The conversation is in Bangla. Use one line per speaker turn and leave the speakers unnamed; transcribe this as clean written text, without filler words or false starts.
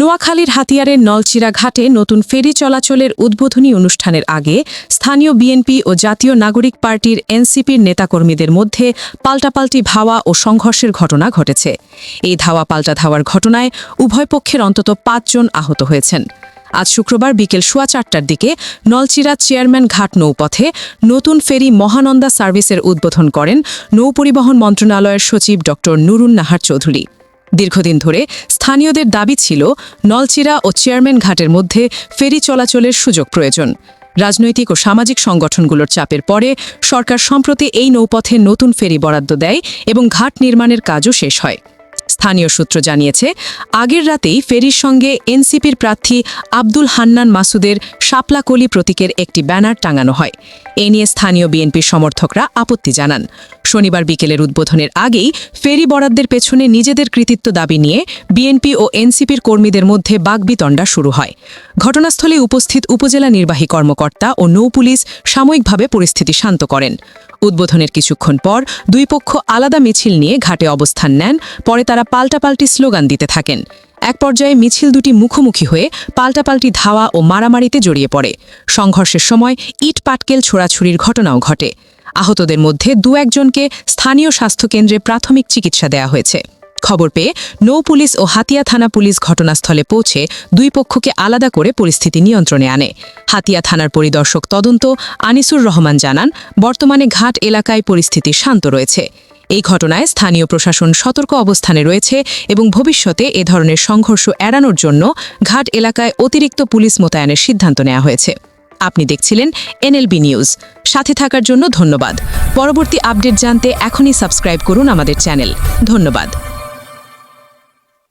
নোয়াখালীর হাতিয়ারের নলচিরা ঘাটে নতুন ফেরি চলাচলের উদ্বোধনী অনুষ্ঠানের আগে স্থানীয় বিএনপি ও জাতীয় নাগরিক পার্টির এনসিপির নেতাকর্মীদের মধ্যে পাল্টাপাল্টি ধাওয়া ও সংঘর্ষের ঘটনা ঘটেছে। এই ধাওয়া পাল্টা ধাওয়ার ঘটনায় উভয় পক্ষের অন্তত ৫ জন আহত হয়েছেন। আজ শুক্রবার বিকেল 4:15টার দিকে নলচিরা চেয়ারম্যান ঘাট নৌপথে নতুন ফেরি মহানন্দা সার্ভিসের উদ্বোধন করেন নৌপরিবহন মন্ত্রণালয়ের সচিব ড নুরুন নাহার চৌধুরী। দীর্ঘদিন ধরে স্থানীয়দের দাবি ছিল নলচিরা ও চেয়ারম্যান ঘাটের মধ্যে ফেরি চলাচলের সুযোগ প্রয়োজন। রাজনৈতিক ও সামাজিক সংগঠনগুলোর চাপের পরে সরকার সম্প্রতি এই নৌপথে নতুন ফেরি বরাদ্দ দেয় এবং ঘাট নির্মাণের কাজও শেষ হয়। স্থানীয় সূত্র জানিয়েছে, আগের রাতেই ফেরির সঙ্গে এনসিপির প্রার্থী আব্দুল হান্নান মাসুদের শাপলাকলি প্রতীকের একটি ব্যানার টাঙানো হয়। এ নিয়ে স্থানীয় বিএনপির সমর্থকরা আপত্তি জানান। শনিবার বিকেলের উদ্বোধনের আগেই ফেরি বরাদ্দের পেছনে নিজেদের কৃতিত্ব দাবি নিয়ে বিএনপি ও এনসিপির কর্মীদের মধ্যে বাকবিতণ্ডা শুরু হয়। ঘটনাস্থলে উপস্থিত উপজেলা নির্বাহী কর্মকর্তা ও নৌপুলিশ সাময়িকভাবে পরিস্থিতি শান্ত করেন। উদ্বোধনের কিছুক্ষণ পর দুই পক্ষ আলাদা মিছিল নিয়ে ঘাটে অবস্থান নেন। পরে তারা পাল্টাপাল্টি স্লোগান দিতে থাকেন। এক পর্যায়ে মিছিল দুটি মুখোমুখি হয়ে পাল্টাপাল্টি ধাওয়া ও মারামারিতে জড়িয়ে পড়ে। সংঘর্ষের সময় ইট পাটকেল ছোড়াছুড়ির ঘটনাও ঘটে। আহতদের মধ্যে দু-একজনকে স্থানীয় স্বাস্থ্যকেন্দ্রে প্রাথমিক চিকিৎসা দেওয়া হয়েছে। খবর পেয়ে নৌ পুলিশ ও হাতিয়া থানা পুলিশ ঘটনাস্থলে পৌঁছে দুই পক্ষকে আলাদা করে পরিস্থিতি নিয়ন্ত্রণে আনে। হাতিয়া থানার পরিদর্শক তদন্ত আনিসুর রহমান জানান, বর্তমানে ঘাট এলাকায় পরিস্থিতি শান্ত রয়েছে। এই ঘটনায় স্থানীয় প্রশাসন সতর্ক অবস্থানে রয়েছে এবং ভবিষ্যতে এ ধরনের সংঘর্ষ এড়ানোর জন্য ঘাট এলাকায় অতিরিক্ত পুলিশ মোতায়েনের সিদ্ধান্ত নেওয়া হয়েছে। আপনি দেখছিলেন এনএলবি নিউজ। সাথে থাকার জন্য ধন্যবাদ। পরবর্তী আপডেট জানতে এখনই সাবস্ক্রাইব করুন আমাদের চ্যানেল। ধন্যবাদ।